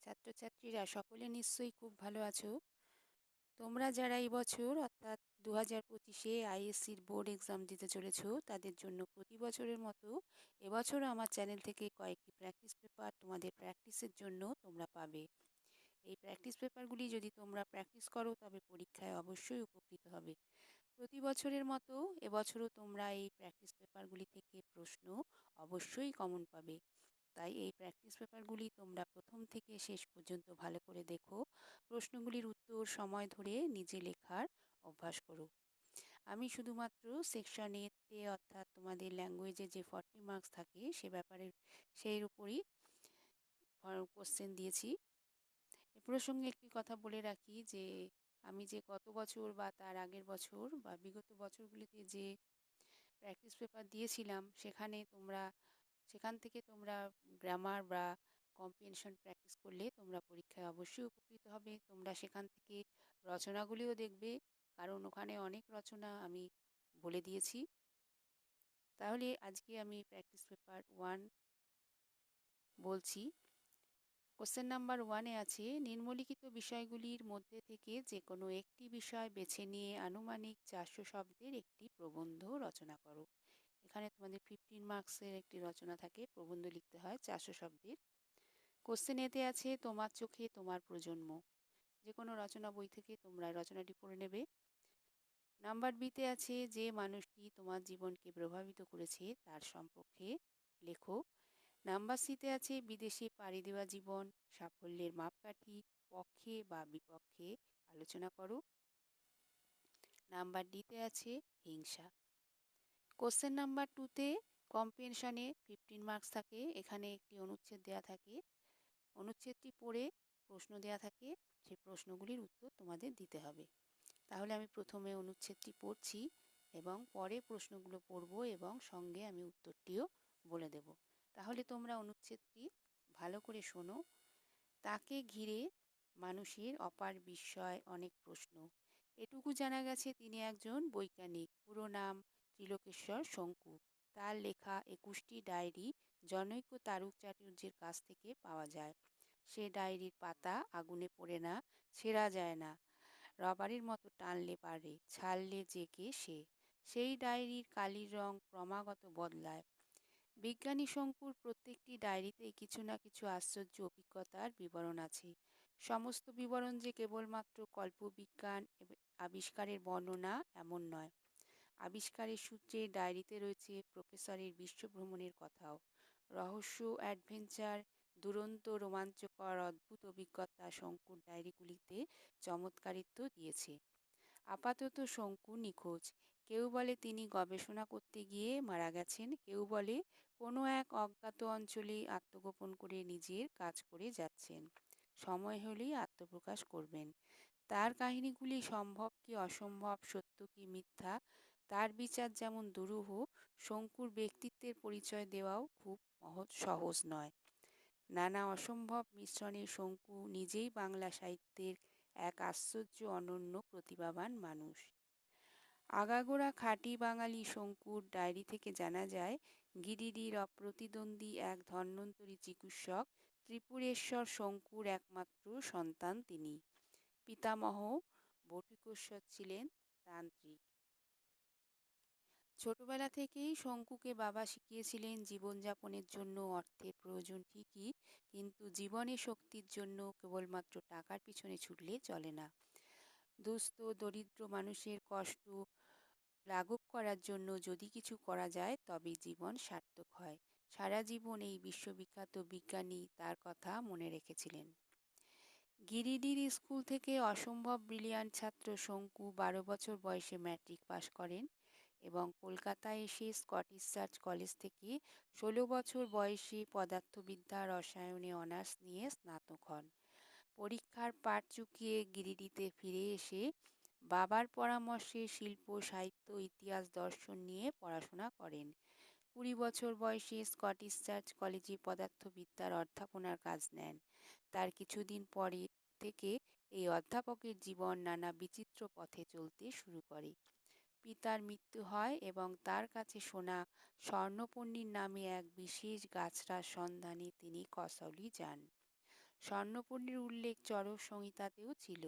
ছাত্রছাত্রীরা সকলে নিশ্চয়ই খুব ভালো আছো। তোমরা যারা এই বছর অর্থাৎ 2025-এ আইএসসির বোর্ড এক্সাম দিতে চলেছো, তাদের জন্য প্রতি বছরের মতো এবছরও আমার চ্যানেল থেকে কয়েকটি প্র্যাকটিস পেপার তোমাদের প্র্যাকটিসের জন্য তোমরা পাবে। এই প্র্যাকটিস পেপারগুলি যদি তোমরা প্র্যাকটিস করো তবে পরীক্ষায় অবশ্যই উপকৃত হবে। প্রতি বছরের মতো এবছরও তোমরা এই প্র্যাকটিস পেপারগুলি থেকে প্রশ্ন অবশ্যই কমন পাবে। তাই এই প্র্যাকটিস পেপারগুলি তোমরা প্রথম থেকে শেষ পর্যন্ত ভালো করে দেখো, প্রশ্নগুলির উত্তর সময় ধরে নিজে লেখার অভ্যাস করো। আমি শুধুমাত্র সেকশন এতে অর্থাৎ তোমাদের ল্যাঙ্গুয়েজে যে 40 মার্কস থাকে সেই উপরই কোশ্চেন দিয়েছি। এ প্রসঙ্গে একটি কথা বলে রাখি যে আমি যে গত বছর বা তার আগের বছর বা বিগত বছরগুলিতে যে প্র্যাকটিস পেপার দিয়েছিলাম সেখান থেকে তোমরা গ্রামার বা কম্প্রিহেনশন প্র্যাকটিস করলে তোমরা পরীক্ষায় অবশ্যই উপকৃত হবে। তোমরা সেখান থেকে রচনাগুলিও দেখবে, কারণ ওখানে অনেক রচনা আমি বলে দিয়েছি। তাহলে আজকে আমি প্র্যাকটিস পেপার 1 বলছি। কোশ্চেন নাম্বার 1-এ আছে, নিম্নলিখিত বিষয়গুলির মধ্যে থেকে যে কোনো একটি বিষয় বেছে নিয়ে আনুমানিক 400 শব্দের একটি প্রবন্ধ রচনা করো। এখানে তোমাদের 15 মার্কসের একটি রচনা থাকে, প্রবন্ধ লিখতে হয় 400 শব্দের। কোশ্চেন এতে আছে, তোমার চোখে তোমার প্রজন্ম। যে কোনো রচনা বই থেকে তোমরা রচনাটি পড়ে নেবে। নাম্বার বিতে আছে, যে মানুষটি তোমার জীবনকে প্রভাবিত করেছে তার সম্পর্কে লেখো। নাম্বার সিতে আছে, বিদেশে পাড়ি দেওয়া জীবন, সাফল্যের মাপকাঠি, পক্ষে বা বিপক্ষে আলোচনা করো। নাম্বার ডিতে আছে হিংসা। কোশ্চেন নাম্বার 2-তে কম্প্রিহেনশনে 15 মার্কস থাকে। এখানে একটি অনুচ্ছেদ দেওয়া থাকে, অনুচ্ছেদটি পড়ে প্রশ্ন দেওয়া থাকে, সেই প্রশ্নগুলির উত্তর তোমাদের দিতে হবে। তাহলে আমি প্রথমে অনুচ্ছেদটি পড়ছি এবং পরে প্রশ্নগুলো পড়ব এবং সঙ্গে আমি উত্তরটিও বলে দেব। তাহলে তোমরা অনুচ্ছেদটি ভালো করে শোনো। তাকে ঘিরে মানুষের অপার বিস্ময়, অনেক প্রশ্ন। এটুকু জানা গেছে তিনি একজন বৈজ্ঞানিক। পুরো নাম ত্রিলোকেশ্বর শঙ্কু। তার লেখা 21টি ডায়েরি জনৈক তারক চাটুর্যের কাছ থেকে পাওয়া যায়। সে ডায়েরির পাতা আগুনে পোড়ে না, ছেঁড়া যায় না, রবারের মতো টানলে পারে, ছাড়লে যে কে সে। সেই ডায়েরির কালির রং ক্রমাগত বদলায়। বিজ্ঞানী শঙ্কুর প্রত্যেকটি ডায়েরিতে কিছু না কিছু আশ্চর্য অভিজ্ঞতার বিবরণ আছে। সমস্ত বিবরণ যে কেবলমাত্র কল্পবিজ্ঞান আবিষ্কারের বর্ণনা এমন নয়। আবিষ্কারের সূত্রে ডায়েরিতে রয়েছে প্রফেসরের বিশ্বভ্রমণের কথাও। রহস্য, অ্যাডভেঞ্চার, দুরন্ত, রোমাঞ্চকর, অদ্ভুত অভিজ্ঞতা শঙ্কুর ডায়েরিগুলিতে চমৎকারিত্ব দিয়েছে। আপাতত শঙ্কু নিখোঁজ। কেউ বলে তিনি গবেষণা করতে গিয়ে মারা গেছেন, কেউ বলে কোনো এক অজ্ঞাত অঞ্চলে আত্মগোপন করে নিজের কাজ করে যাচ্ছেন, সময় হলেই আত্মপ্রকাশ করবেন। তার কাহিনীগুলি সম্ভব কি অসম্ভব, সত্য কি মিথ্যা, তার বিচার যেমন দুরূহ, শঙ্কুর ব্যক্তিত্বের পরিচয় দেওয়াও খুব সহজ নয়। নানা অসম্ভব মিশ্রণে শঙ্কু নিজেই বাংলা সাহিত্যের এক আশ্চর্য অনন্য প্রতিভাবান মানুষ। আগাগোড়া খাঁটি বাঙালি শঙ্কুর ডায়েরি থেকে জানা যায়, গিরিডির অপ্রতিদ্বন্দ্বী এক ধন্বন্তরী চিকিৎসক ত্রিপুরেশ্বর শঙ্কুর একমাত্র সন্তান তিনি। পিতামহ বটুকেশ্বর ছিলেন তান্ত্রিক। ছোটবেলা থেকেই শঙ্কুকে বাবা শিখিয়েছিলেন, জীবনযাপনের জন্য অর্থের প্রয়োজন ঠিকই, কিন্তু জীবনে শক্তির জন্য কেবলমাত্র টাকার পিছনে ছুটলে চলে না। দুস্থ দরিদ্র মানুষের কষ্ট লাঘব করার জন্য যদি কিছু করা যায় তবে জীবন সার্থক হয়। সারা জীবন এই বিশ্ববিখ্যাত বিজ্ঞানী তার কথা মনে রেখেছিলেন। গিরিডির স্কুল থেকে অসম্ভব ব্রিলিয়ান্ট ছাত্র শঙ্কু 12 বছর বয়সে ম্যাট্রিক পাশ করেন এবং কলকাতায় এসে স্কটিশ চার্চ কলেজ থেকে 16 বছর বয়সে পদার্থবিদ্যা রসায়নে অনার্স নিয়ে স্নাতক হন। পরীক্ষার পাট চুকিয়ে গিরিডিতে ফিরে এসে বাবার পরামর্শে শিল্প, সাহিত্য, ইতিহাস, দর্শন নিয়ে পড়াশোনা করেন। 20 বছর বয়সে স্কটিশ চার্চ কলেজে পদার্থবিদ্যার অধ্যাপনার কাজ নেন। তার কিছুদিন পরে থেকে এই অধ্যাপকের জীবন নানা বিচিত্র পথে চলতে শুরু করে। পিতার মৃত্যু হয় এবং তার কাছে শোনা স্বর্ণপর্ণীর নামে এক বিশেষ গাছড়ার সন্ধানে তিনি কসৌলি যান। স্বর্ণপর্ণির উল্লেখ চরক সংহিতাতেও ছিল।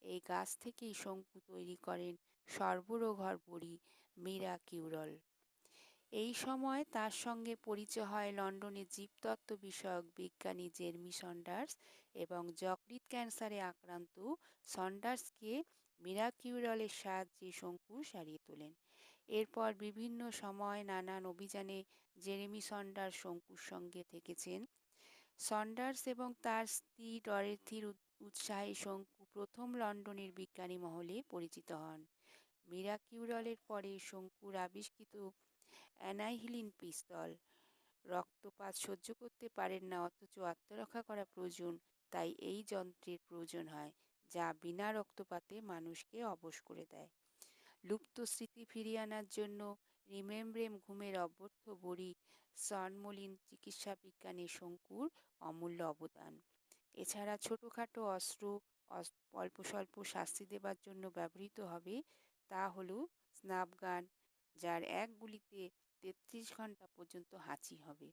এই গাছ থেকেই শঙ্কু তৈরি করেন সর্বরোগহরবরী মীরা কিউরল। এই সময় তার সঙ্গে পরিচয় হয় লন্ডনের জীবতত্ত্ব বিষয়ক বিজ্ঞানী জেরমি সন্ডার্স এবং যকৃৎ ক্যান্সারে আক্রান্ত সন্ডার্সকে মীরা কিউরলের সাহায্যে শঙ্কু সারিয়ে তোলেন। এরপর বিভিন্ন সময় নানান অভিযানে জেরেমি সন্ডার্স শঙ্কুর সঙ্গে থেকেছেন। সন্ডার্স এবং তার স্ত্রী ডরেথির উৎসাহে শঙ্কু প্রথম লন্ডনের বিজ্ঞানী মহলে পরিচিত হন। মীরা কিউরলের পরে শঙ্কুর আবিষ্কৃত অ্যানাহিলিন পিস্তল। রক্তপাত সহ্য করতে পারেন না অথচ আত্মরক্ষা করা প্রয়োজন, তাই এই যন্ত্রের প্রয়োজন হয় যা বিনা রক্তপাতে মানুষকে অবশ করে দেয়। লুপ্ত স্মৃতি ফিরিয়ে আনার জন্য রিমেমব্রেম ঘুমের অব্যর্থ বড়ি সনমলিন চিকিৎসা বিজ্ঞানে শঙ্কুর অমূল্য অবদান। এছাড়া ছোটোখাটো অস্ত্র অল্প স্বল্প শাস্তি দেবার জন্য ব্যবহৃত হবে, তা হলো স্নাফগান, যার এক গুলিতে ৩৩ ঘন্টা পর্যন্ত হাঁচি হবে।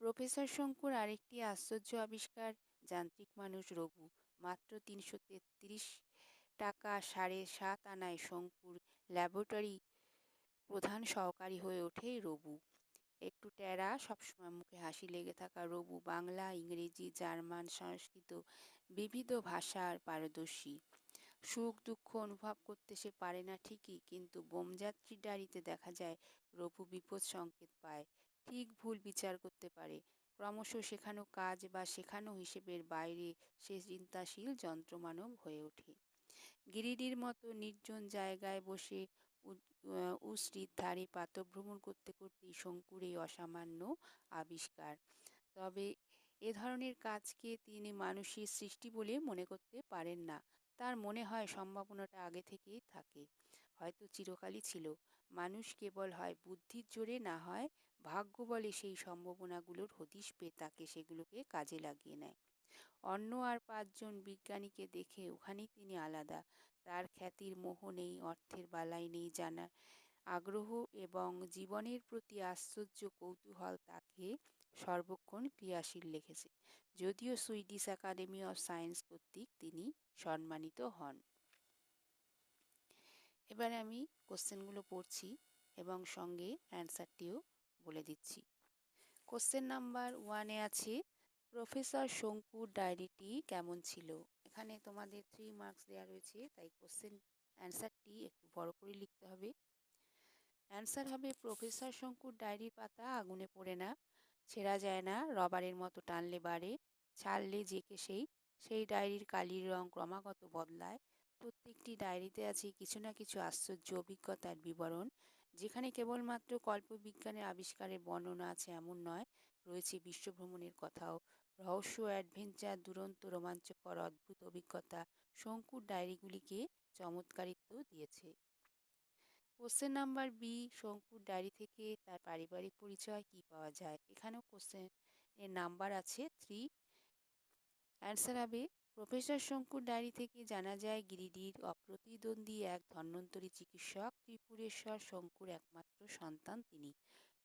প্রফেসর শঙ্কুর আরেকটি আশ্চর্য আবিষ্কার যান্ত্রিক মানুষ রঘু। মাত্র ৩৩৩ টাকা ৭.৫ আনায় শঙ্কুর ল্যাবরেটরি প্রধান সহকারী হয়ে ওঠে রঘু। একটু টেরা, সবসময় মুখে হাসি লেগে থাকা রঘু বাংলা, ইংরেজি, জার্মান, সংস্কৃত বিবিধ ভাষার পারদর্শী। সুখ দুঃখ অনুভব করতে সে পারে না ঠিকই, কিন্তু বোমযাত্রীর ডায়েরিতে দেখা যায় রঘু বিপদ সংকেত পায়, ঠিক ভুল বিচার করতে পারে। ক্রমশ শেখানো কাজ বা শেখানো হিসেবের বাইরে সে চিন্তাশীল যন্ত্রমানব হয়ে ওঠে। গিরিডির মতো নির্জন জায়গায় বসে উসরির ধারে প্রাতঃভ্রমণ করতে করতেই শঙ্কুর এই অসামান্য আবিষ্কার। তবে এ ধরনের কাজকে তিনি মানুষের সৃষ্টি বলে মনে করতে পারেন না। তার মনে হয় সম্ভাবনাটা আগে থেকেই থাকে, হয়তো চিরকালই ছিল। মানুষ কেবল হয় বুদ্ধির জোরে, না হয় ভাগ্য বলে সেই সম্ভাবনাগুলোর হদিশ পেয়ে তাকে সেগুলোকে কাজে লাগিয়ে নেয়। অন্য আর ৫ জন বিজ্ঞানীকে দেখে ওখানেই তিনি আলাদা। তার খ্যাতির মোহ নেই, অর্থের বালাই নেই, জানার আগ্রহ এবং জীবনের প্রতি আশ্চর্য কৌতূহল তাকে সর্বক্ষণ ক্রিয়াশীল রেখেছে, যদিও সুইডিশ একাডেমি অফ সায়েন্স কর্তৃক তিনি সম্মানিত হন। এবারে আমি কোশ্চেনগুলো পড়ছি এবং সঙ্গে অ্যান্সারটিও বলে দিচ্ছি। কোশ্চেন নাম্বার 1-এ আছে, প্রফেসর শঙ্কুর ডায়েরিটি কেমন ছিল? এখানে তোমাদের 3 মার্কস দেওয়া রয়েছে, তাই কোশ্চেন অ্যান্সারটি একটু বড় করে লিখতে হবে। অ্যান্সার হবে, প্রফেসর শঙ্কুর ডায়েরির পাতা আগুনে পড়ে না, ছেঁড়া যায় না, রবারের মতো টানলে বাড়ে, ছাড়লে যেকে সেই ডায়েরির কালির রং ক্রমাগত বদলায়। প্রত্যেকটি ডায়েরিতে আছে কিছু না কিছু আশ্চর্য অভিজ্ঞতার বিবরণ। যেখানে কেবলমাত্র কল্পবিজ্ঞানের আবিষ্কারের বর্ণনা আছে এমন নয়, রয়েছে বিশ্বভ্রমণের কথাও, রহস্য, অ্যাডভেঞ্চার, দুরন্ত, রোমাঞ্চকর, অদ্ভুত অভিজ্ঞতা। শঙ্কুর ডায়েরিগুলিকে চমৎকারিত্ব দিয়েছে। কোশ্চেন নাম্বার বি, শঙ্কুর ডায়েরি থেকে তার পারিবারিক পরিচয় কি পাওয়া যায়? এখানেও কোশ্চেনের নাম্বার আছে 3। অ্যান্সার হবে, প্রফেসর শঙ্কুর ডায়েরি থেকে জানা যায় গিরিডির অপ্রতিদ্বন্দ্বী এক ধন্বন্তরী চিকিৎসক ত্রিপুরেশ্বর শঙ্কুর একমাত্র সন্তান তিনি।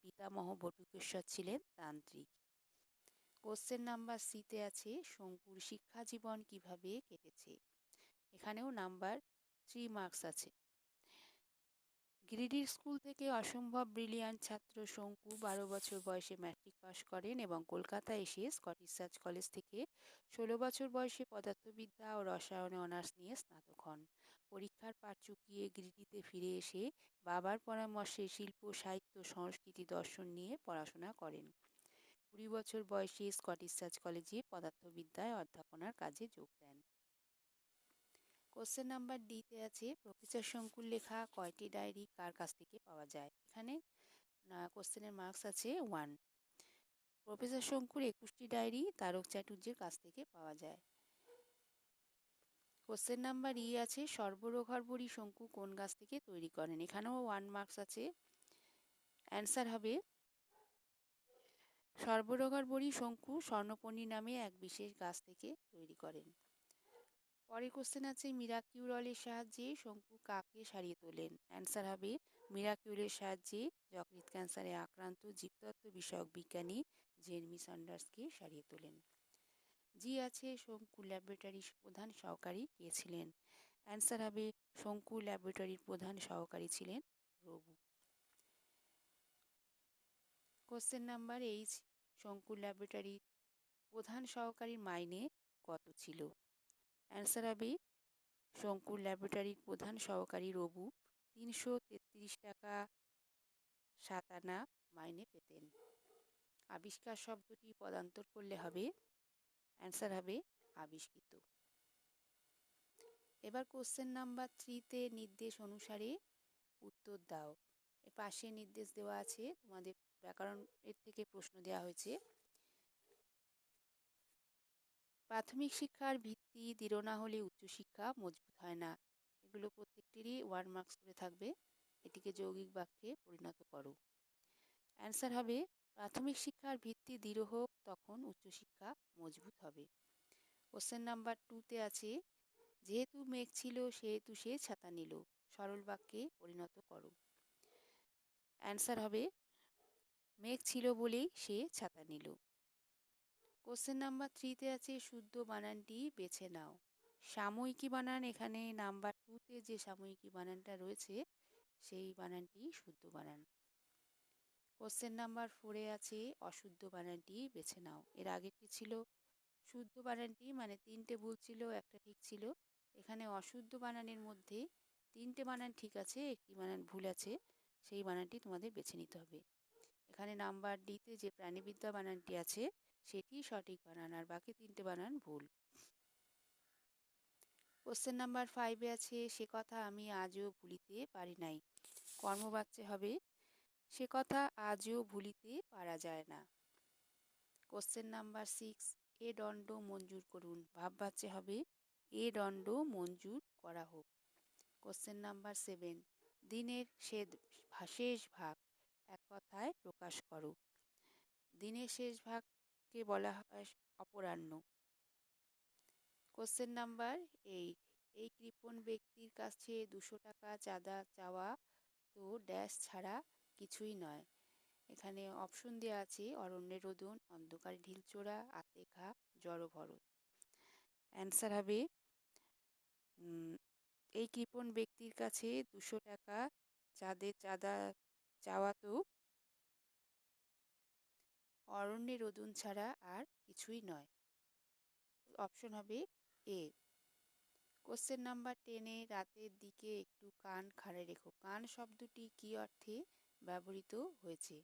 পিতামহ বটুকেশ্বর ছিলেন তান্ত্রিক। কোশ্চেন নাম্বার সিতে আছে, শঙ্কুর শিক্ষা জীবন কিভাবে কেটেছে? এখানেও নাম্বার 3 মার্কস আছে। গিরিডির স্কুল থেকে অসম্ভব ব্রিলিয়ান্ট ছাত্র শঙ্কু 12 বছর বয়সে ম্যাট্রিক পাশ করেন এবং কলকাতা এসে স্কটিশ চার্চ কলেজ থেকে 16 বছর বয়সে পদার্থবিদ্যা ও রসায়নে অনার্স নিয়ে স্নাতক হন। পরীক্ষার পাট চুকিয়ে গিরিডিতে ফিরে এসে বাবার পরামর্শে শিল্প, সাহিত্য, সংস্কৃতি, দর্শন নিয়ে পড়াশোনা করেন। 20 বছর বয়সে স্কটিশ চার্চ কলেজে পদার্থবিদ্যায় অধ্যাপনার কাজে যোগ দেন। কোশ্চেন নাম্বার ডিতে আছে, প্রফেসর শঙ্কুর লেখা কয়টি ডায়েরি কার কাছ থেকে পাওয়া যায়? এখানে কোশ্চেনের মার্কস আছে 1। প্রফেসর শঙ্কুর 21টি ডায়েরি তারক চ্যাটুর্যের কাছ থেকে পাওয়া যায়। কোশ্চেন নাম্বার ই আছে, সর্বরোগহরবরী শঙ্কু কোন গাছ থেকে তৈরি করেন? এখানেও 1 মার্কস আছে। অ্যান্সার হবে, সর্বরোগহরবরী শঙ্কু স্বর্ণপর্ণী নামে এক বিশেষ গাছ থেকে তৈরি করেন। পরের কোশ্চেন আছে, মীরা কিউরলের সাহায্যে শঙ্কু কাকে সারিয়ে তোলেন? অ্যান্সার হবে, মীরা কিউরলের সাহায্যে যকৃৎ ক্যান্সারে আক্রান্ত জীবতত্ত্ব বিষয়ক বিজ্ঞানী জেরমি সন্ডার্সকে সারিয়ে তোলেন। জি আছে, শঙ্কু ল্যাবরেটরির প্রধান সহকারী কে ছিলেন? অ্যান্সার হবে শঙ্কু ল্যাবরেটরির প্রধান সহকারী ছিলেন রঘু। কোশ্চেন নাম্বার 8, শঙ্কু ল্যাবরেটরির প্রধান সহকারীর মাইনে কত ছিল? অ্যান্সার হবে শঙ্কু ল্যাবরেটরির প্রধান সহকারী রঘু 333 টাকা 7 আনা মাইনে পেতেন। আবিষ্কার শব্দটি পদান্তর করলে হবে, অ্যান্সার হবে আবিষ্কৃত। এবার কোশ্চেন নাম্বার 3-তে নির্দেশ অনুসারে উত্তর দাও। এর পাশে নির্দেশ দেওয়া আছে, তোমাদের ব্যাকরণ এর থেকে প্রশ্ন দেওয়া হয়েছে। প্রাথমিক শিক্ষার ভিত্তি দৃঢ় না হলে উচ্চশিক্ষা মজবুত হয় না। এগুলো প্রত্যেকটিরই 1 মার্কস করে থাকবে। এটিকে যৌগিক বাক্যে পরিণত করো। অ্যান্সার হবে প্রাথমিক শিক্ষার ভিত্তি দৃঢ় হোক, তখন উচ্চশিক্ষা মজবুত হবে। কোশ্চেন নাম্বার 2-তে আছে, যেহেতু মেঘ ছিল সেহেতু সে ছাতা নিল। সরল বাক্যে পরিণত করো। অ্যান্সার হবে মেঘ ছিল বলেই সে ছাতা নিল। কোশ্চেন নাম্বার 3-তে আছে, শুদ্ধ বানানটি বেছে নাও। সাময়িকী বানান, এখানে নাম্বার 2-তে যে সাময়িকী বানানটা রয়েছে সেই বানানটি শুদ্ধ বানান। কোশ্চেন নাম্বার 4-এ আছে, অশুদ্ধ বানানটি বেছে নাও। এর আগেরটি ছিল শুদ্ধ বানানটি, মানে 3টে ভুল ছিল, একটা ঠিক ছিল। এখানে অশুদ্ধ বানানের মধ্যে 3টে বানান ঠিক আছে, একটি বানান ভুল আছে, সেই বানানটি তোমাদের বেছে নিতে হবে। এখানে নাম্বার ডিতে যে প্রাণীবিদ্যা বানানটি আছে সেটি সঠিক বানান, আর বাকি 3টে বানান ভুল। কোশ্চেন নাম্বার 5-এ আছে, সে কথা আমি আজও ভুলিতে পারি নাই। কর্মবাচ্যে হবে সে কথা আজও ভুলিতে পারা যায় না। কোশ্চেন নাম্বার 6, এ দণ্ড মঞ্জুর করুন। ভাববাচ্যে হবে এ দণ্ড মঞ্জুর করা হোক। কোশ্চেন নাম্বার 7, দিনের শেষ ভাগ এক কথায় প্রকাশ করো। দিনের শেষ ভাগকে বলা হয় অপরাহ্ন। কোশ্চেন নাম্বার 8, এই কৃপণ ব্যক্তির কাছে 200 টাকা চাঁদা চাওয়া তো ড্যাশ ছাড়া কিছুই নয়। এখানে অপশন দেওয়া আছে অরণ্যে রোদন, অন্ধকারে ঢিলচোরা, আতেখা, জড়ভরত। অ্যান্সার হবে এই কৃপণ ব্যক্তির কাছে 200 টাকা চাঁদা চাওয়া তো অরণ্যে রোদন ছাড়া আর কিছুই নয়। অপশন হবে এ। কোশ্চেন নাম্বার 10-এ রাতের দিকে একটু কান খাড়া রেখো। কান শব্দটি কি অর্থে ব্যবহৃত হয়েছে?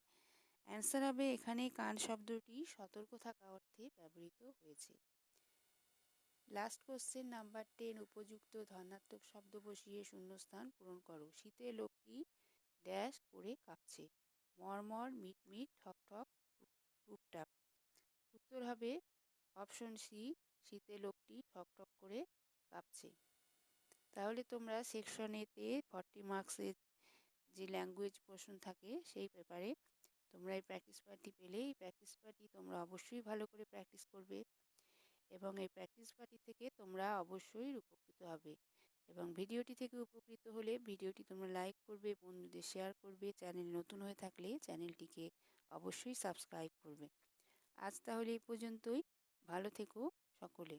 অ্যান্সার হবে এখানে কান শব্দটি সতর্ক থাকা অর্থে ব্যবহৃত হয়েছে। লাস্ট কোশ্চেন নাম্বার 10, উপযুক্ত ধনাত্মক শব্দ বসিয়ে শূন্যস্থান পূরণ করো। শীতে লোকটি ড্যাশ করে কাঁপছে। মরমর, মিটমিট, ঠক ঠক, টুপটাপ। উত্তর হবে অপশন সি, শীতে লোকটি ঠক ঠক করে কাঁপছে। তাহলে তোমরা সেকশন এতে 40 মার্কসের যে ল্যাঙ্গুয়েজ পোর্শন থাকে সেই পেপারে তোমরা এই প্র্যাকটিস পার্টি পেলে, এই প্র্যাকটিস পার্টি তোমরা অবশ্যই ভালো করে প্র্যাকটিস করবে এবং এই প্র্যাকটিস পার্টি থেকে তোমরা অবশ্যই উপকৃত হবে। এবং ভিডিওটি থেকে উপকৃত হলে ভিডিওটি তোমরা লাইক করবে, বন্ধুদের শেয়ার করবে, চ্যানেল নতুন হয়ে থাকলে চ্যানেলটিকে অবশ্যই সাবস্ক্রাইব করবে। আজ তাহলে এই পর্যন্তই। ভালো থেকো সকলে।